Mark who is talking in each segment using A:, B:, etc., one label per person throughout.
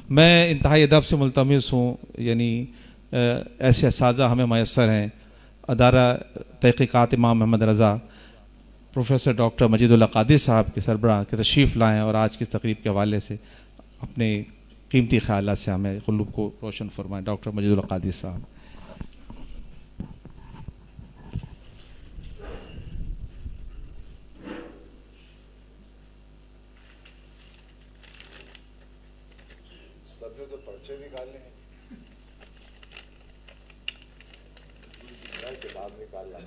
A: मैं इंतहाई अदब से मुल्तमिस हूँ, यानी ऐसे असाज़ा हमें मैसर हैं। अदारा तहक़ीक़ात इमाम मोहम्मद रज़ा प्रोफेसर डॉक्टर मजीदुल्लाह क़ादिर साहब के सरबराह के तशरीफ़ लाएँ और आज की इस तकरीब के हवाले से अपने कीमती ख़यालात से हमें क़ुलूब को रोशन फरमाएँ। डॉक्टर मजीदुल्लाह क़ादिर साहब।
B: सबने तो पर्चे निकालने हैं, किताब निकालना है।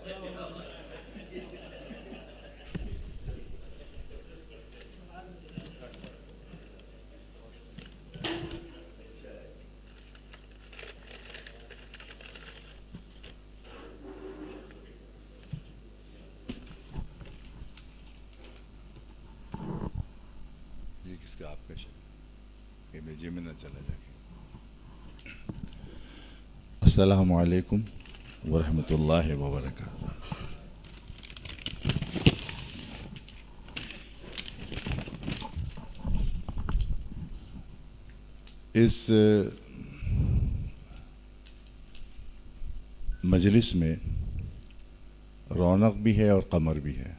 B: ये किसका आपका शब्द, ये मेजे में न चला जाए। अस्सलामु अलैकुम वरहमतुल्लाहि वबरकातुहू। इस मजलिस में रौनक भी है और कमर भी है,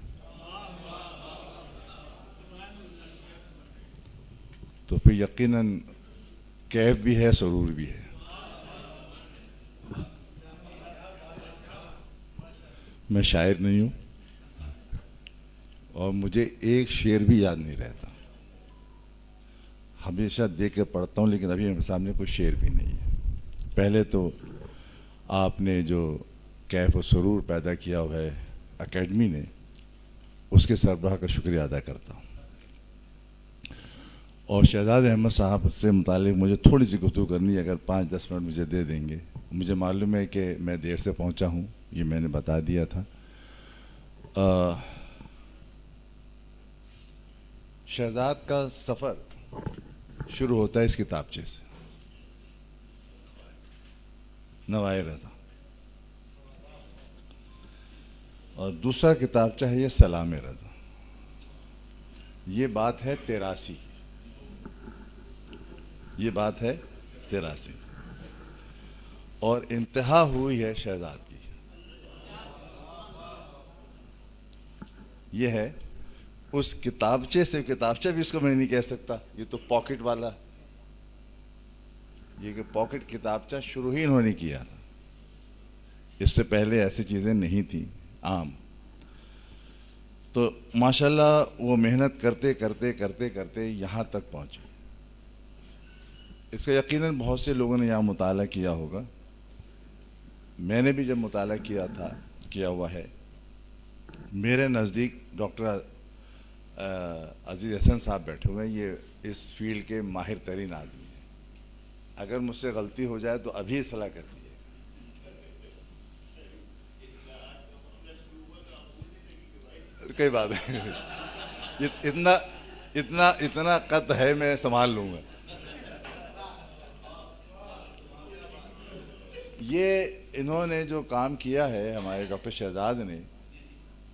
B: तो फिर यकीनन कैफ भी है, सुरूर भी है। मैं शायर नहीं हूँ और मुझे एक शेर भी याद नहीं रहता, हमेशा देख के पढ़ता हूँ, लेकिन अभी मेरे सामने कोई शेर भी नहीं है। पहले तो आपने जो कैफ और सुरूर पैदा किया हुआ है एकेडमी ने, उसके सरबराह का शुक्रिया अदा करता हूँ। और शहजाद अहमद साहब से मुतालिक मुझे थोड़ी सी गुफ्तगू करनी है, अगर 5-10 मिनट मुझे दे देंगे। मुझे मालूम है कि मैं देर से पहुंचा हूं, ये मैंने बता दिया था। शहजाद का सफ़र शुरू होता है इस किताबचे से, नवाए रज़ा, और दूसरा किताबचा है ये सलाम रज़ा। ये बात है 83 की, ये बात है 83, और इंतहा हुई है शहजाद की। ये है उस किताबचे से, किताबचा भी इसको मैं नहीं कह सकता, ये तो पॉकेट वाला, ये कि पॉकेट किताबचा शुरू ही इन्होंने किया था, इससे पहले ऐसी चीज़ें नहीं थी आम। तो माशाल्लाह वो मेहनत करते करते करते करते यहाँ तक पहुँचे। इसका यकीनन बहुत से लोगों ने यहाँ मुताला किया होगा, मैंने भी जब मुताला किया हुआ है। मेरे नज़दीक डॉक्टर अजीज़ हसन साहब बैठे हुए हैं, ये इस फील्ड के माहिर तरीन आदमी हैं। अगर मुझसे गलती हो जाए तो अभी सलाह कर दीजिए। कई बात है, इतना इतना इतना कद है, मैं संभाल लूँगा। ये इन्होंने जो काम किया है हमारे डॉक्टर शहजाद ने,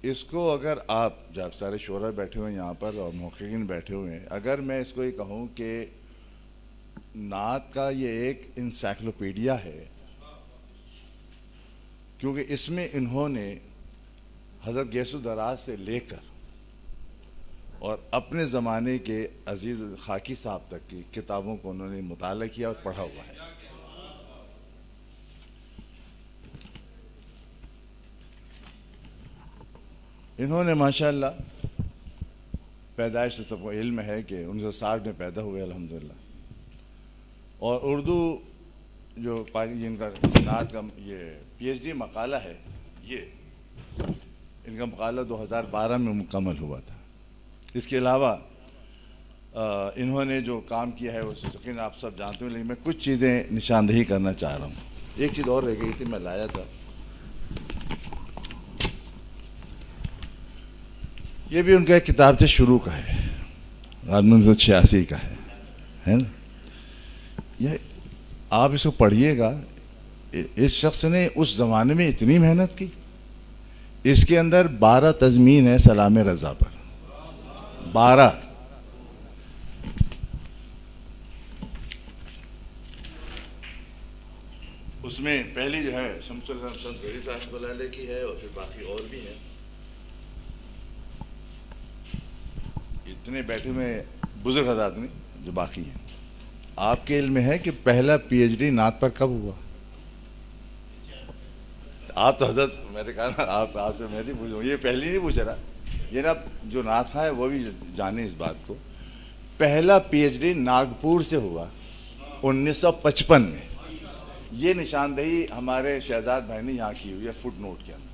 B: इसको अगर आप, जब सारे शोरा बैठे हुए हैं यहाँ पर और मुहक्किकीन बैठे हुए हैं, अगर मैं इसको ये कहूँ कि नात का ये एक इंसाइक्लोपीडिया है, क्योंकि इसमें इन्होंने हज़रत गैसुल दराज से लेकर और अपने ज़माने के अजीज़ खाकी साहब तक की किताबों को उन्होंने मुताला किया और पढ़ा हुआ है। इन्होंने माशाअल्लाह, पैदाइश से सबको इल्म है कि 1960 में पैदा हुए अल्हम्दुलिल्लाह, और उर्दू जो जिनका नात का ये PhD मकाला है, ये इनका मकाला 2012 में मुकम्मल हुआ था। इसके अलावा इन्होंने जो काम किया है वो यकीन आप सब जानते हो, लेकिन मैं कुछ चीज़ें निशानदेही करना चाह रहा हूँ। एक चीज़ और रह गई थी, मैं लाया था, ये भी उनका एक किताब से शुरू का है, 1986 का है ना। ये आप इसको पढ़िएगा, इस शख्स ने उस ज़माने में इतनी मेहनत की। इसके अंदर 12 तज़मीन है सलाम रज़ा पर, 12। उसमें पहली जो है शमसुल हक संत गौरी साहब की है और फिर बाकी और भी हैं। इतने बैठे में बुजुर्ग हज़रात नहीं जो बाकी हैं। आपके इल्म में है कि पहला पीएचडी नात पर कब हुआ? आप तो हजरत, मैंने कहा ना आप आपसे मैं नहीं पूछूँ, ये पहली नहीं पूछ रहा, ये ना जो नाथ है वो भी जाने इस बात को। पहला पीएचडी नागपुर से हुआ 1955 में। ये निशानदेही हमारे शहजाद भाई ने यहाँ की हुई है फुट नोट के अंदर,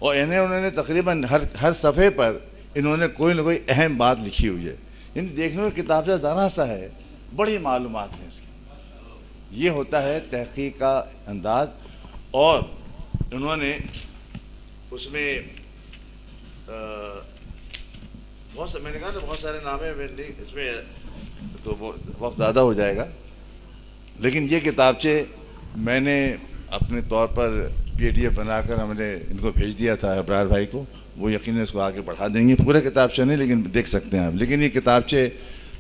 B: और इन्हें उन्होंने तकरीबन हर सफ़े पर इन्होंने कोई ना कोई अहम बात लिखी हुई है। इन देखने में किताब से ज़रा सा है, बड़ी मालूमात हैं इसकी। ये होता है तहकीक का अंदाज। और उन्होंने उसमें बहुत, मैंने कहा ना बहुत सारे नाम हैं, इसमें तो बहुत ज़्यादा हो जाएगा, लेकिन ये किताबचे मैंने अपने तौर पर पीडीएफ बनाकर हमने इनको भेज दिया था अबरार भाई को, वो यकीनन इसको आगे बढ़ा देंगे। पूरा किताबचे नहीं लेकिन देख सकते हैं आप। लेकिन ये किताबचे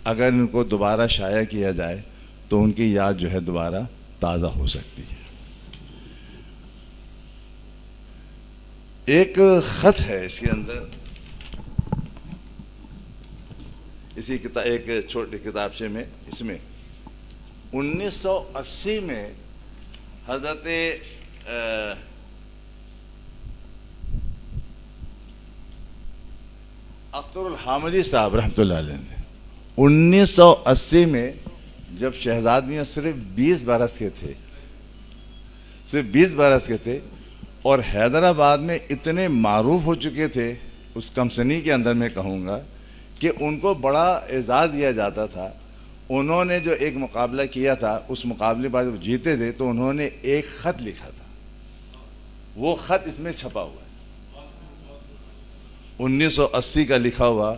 B: अगर इनको दोबारा शाया किया जाए तो उनकी याद जो है दोबारा ताज़ा हो सकती है। एक ख़त है इसके अंदर, इसी किताब एक छोटी किताबचे में, इसमें 1980 में हज़रत अख्तरुल हामिदी साहब रहमतुल्लाह अलैह ने 1980 में, जब शहजाद मियाँ सिर्फ 20 बरस के थे, सिर्फ 20 बरस के थे और हैदराबाद में इतने मारूफ हो चुके थे उस कमसनी के अंदर, मैं कहूँगा कि उनको बड़ा एजाज़ दिया जाता था। उन्होंने जो एक मुकाबला किया था, उस मुकाबले पर जब जीते थे तो उन्होंने एक ख़त लिखा था, वो ख़त इसमें छपा हुआ है, 1980 का लिखा हुआ।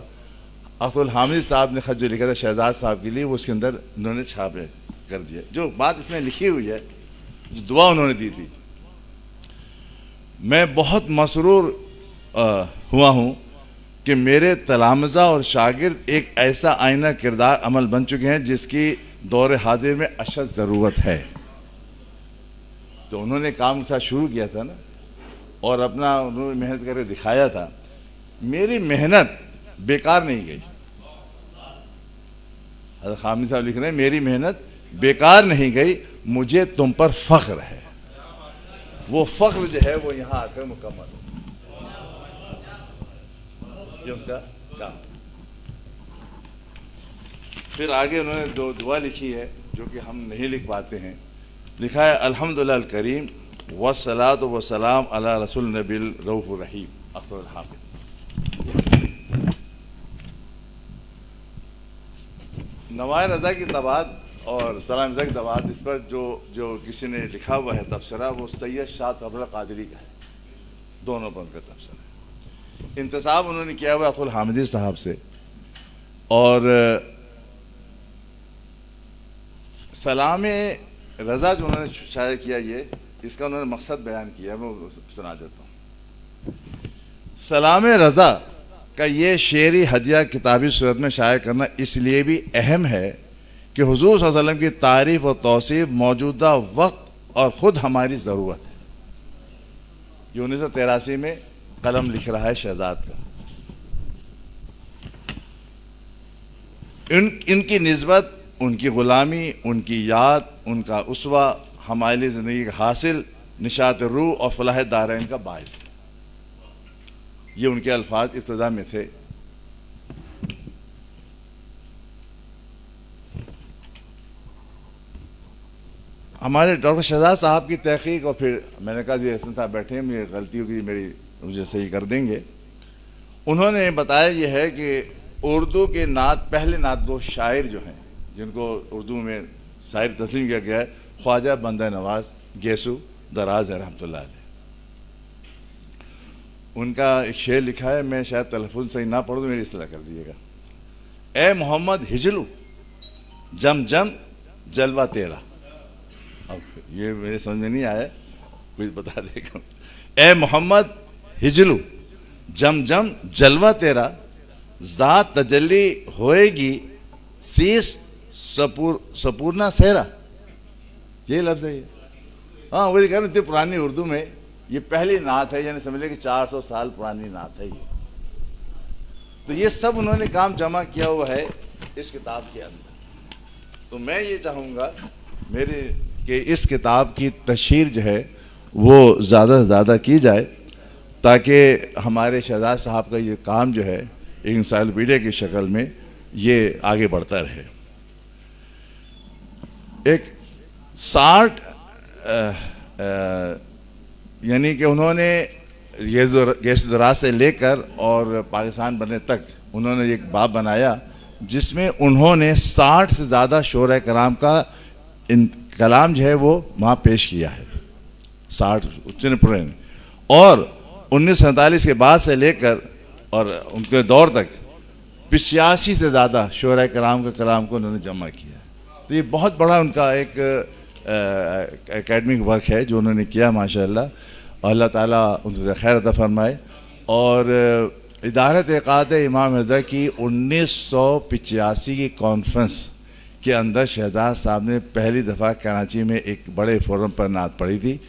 B: अब्दुल हामिद साहब ने ख़त जो लिखा था शहजाद साहब के लिए, वो उसके अंदर उन्होंने छाप कर दिया। जो बात इसमें लिखी हुई है, जो दुआ उन्होंने दी थी, मैं बहुत मसरूर हुआ हूँ कि मेरे तलामज़ा और शागिर्द एक ऐसा आईना किरदार अमल बन चुके हैं जिसकी दौर हाजिर में अशद ज़रूरत है। तो उन्होंने काम के साथ शुरू किया था ना, और अपना उन्होंने मेहनत करके दिखाया था। मेरी मेहनत बेकार नहीं गई। हज़रत हामिद साहब लिख रहे हैं, मेरी मेहनत बेकार नहीं गई, मुझे तुम पर फ़ख्र है। वो फ़ख्र जो है वो यहाँ आकर मुकम्मल हो, ये उनका काम। फिर आगे उन्होंने दो दुआ लिखी है जो कि हम नहीं लिख पाते हैं। लिखा है, अल्हम्दुलिल्लाह करीम वस्सलातु वस्सलाम अला रसूल नबील रऊफ़ुर रहीम अख्तरुल हामिद। नवाए रज़ा की तबाद और सलाम रज़ा की तबाद, इस पर जो किसी ने लिखा हुआ है तबसरा, वो सैयद शाह अब्दुल कादरी का है। दोनों पर उनका तबसरा है। इंतसाब उन्होंने किया हुआ अब्दुल हामिदी साहब से। और सलाम रज़ा जो उन्होंने शाया किया, ये इसका उन्होंने मकसद बयान किया, मैं सुना देता हूँ। सलाम रज़ा का ये शेरी हदिया किताबी सूरत में शाया करना इसलिए भी अहम है कि हुज़ूर सल्लल्लाहु अलैहि वसल्लम की तारीफ़ और तौसीफ़ मौजूदा वक्त और ख़ुद हमारी ज़रूरत है। ये 1983 में कलम लिख रहा है शहजाद का। इनकी निस्बत, उनकी ग़ुलामी, उनकी याद, उनका उसवा हमारे लिए ज़िंदगी का हासिल निशात रूह और फलाह दारैन का बाइस है। ये उनके अल्फाज इब्तिदा में थे। हमारे डॉक्टर शहजाद साहब की तहकीक, और फिर मैंने कहा जी हसन साहब बैठे हैं, मेरी गलती होगी, मुझे सही कर देंगे। उन्होंने बताया ये है कि उर्दू के नात, पहले नात गो शायर जो हैं जिनको उर्दू में शायर तस्लीम किया गया है, ख्वाजा बंदा नवाज गेसू दराज है रहमतुल्लाह अलैह। उनका एक शेर लिखा है, मैं शायद तलफ़ुज़ सही ना पढ़ूँ, मेरी इस्तेला कर दीजिएगा। ए मोहम्मद हिजलू जम जम जलवा तेरा। अब ये मेरे समझ में नहीं आया, कुछ बता देगा। ए मोहम्मद हिजलू जम जम जलवा तेरा, ज़ात तजल्ली होएगी सीस सपूर्ना सेहरा। यही लफ्ज़ है ये। हाँ वही कह रहे हैं, इतनी पुरानी उर्दू में ये पहली नात है, यानी समझ लें कि 400 साल पुरानी नात है ये। तो ये सब उन्होंने काम जमा किया हुआ है इस किताब के अंदर। तो मैं ये चाहूँगा मेरे कि इस किताब की तशहीर जो है वो ज़्यादा से ज़्यादा की जाए, ताकि हमारे शहजाद साहब का ये काम जो है एक इंसाइक्लोपीडिया की शक्ल में ये आगे बढ़ता रहे। एक 60 यानी कि उन्होंने गैस दराज से लेकर और पाकिस्तान बनने तक उन्होंने एक बाब बनाया जिसमें उन्होंने 60 से ज़्यादा शोरा कराम का कलाम जो है वो वहाँ पेश किया है, 60 चिन्हपुरन। और 1947 के बाद से लेकर और उनके दौर तक 85 से ज़्यादा शोरा कराम का कलाम को उन्होंने जमा किया है। तो ये बहुत बड़ा उनका एक एकेडमिक वर्क है जो उन्होंने किया माशाअल्लाह। अल्लाह ताला उनको खैर अता फरमाए। और इदारत एक़ाद इमाम रज़ा की 1985 की कॉन्फ्रेंस के अंदर शहजाद साहब ने पहली दफ़ा कराची में एक बड़े फोरम पर नात पढ़ी थी।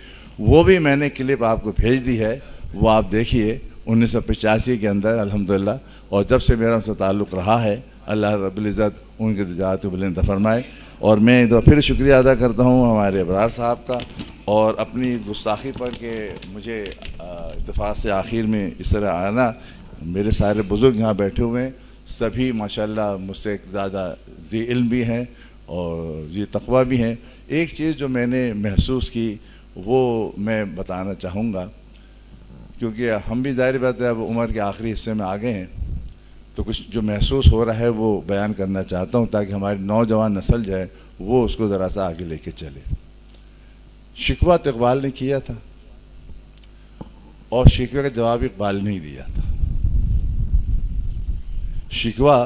B: वो भी मैंने क्लिप आपको भेज दी है, वो आप देखिए 1985 के अंदर अल्हम्दुलिल्लाह। और जब से मेरा उनसे ताल्लुक़ रहा है, अल्लाह रब्बुल इज़्ज़त उनके दर्जात को बुलंद फरमाए। और मैं एक फिर शुक्रिया अदा करता हूँ हमारे अबरार साहब का, और अपनी गुस्ताखी पर कि मुझे इत्तेफाक से आखिर में इस तरह आना। मेरे सारे बुज़ुर्ग यहाँ बैठे हुए हैं, सभी माशाल्लाह मुझसे ज़्यादा ज़ी इल्म भी हैं और ज़ी तक़वा भी हैं। एक चीज़ जो मैंने महसूस की वो मैं बताना चाहूँगा, क्योंकि हम भी ज़ाहिर बात है अब उम्र के आखिरी हिस्से में आ गए हैं, तो कुछ जो महसूस हो रहा है वो बयान करना चाहता हूँ ताकि हमारी नौजवान नस्ल जो है वो उसको ज़रा सा आगे लेके चले। शिकवा तो इकबाल ने किया था और शिकवे का जवाब इकबाल ने ही दिया था। शिकवा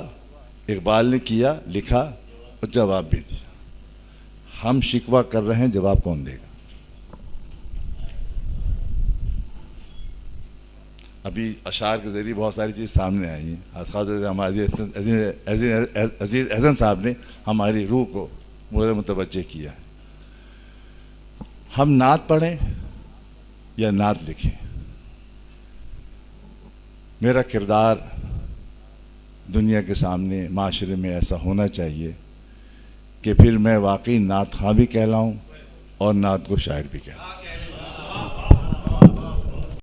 B: इकबाल ने किया, लिखा और जवाब भी दिया। हम शिकवा कर रहे हैं, जवाब कौन देगा? अभी अशार के ज़रिए बहुत सारी चीज़ सामने आई हैं। ख़ास हमारे अजीज़ एहसन साहब ने हमारी रूह को मुतवज्जे किया है। हम नात पढ़ें या नात लिखें, मेरा किरदार दुनिया के सामने माशरे में ऐसा होना चाहिए कि फिर मैं वाकई नात ख़्वां भी कहलाऊँ और नात को शायर भी कहलाऊँ।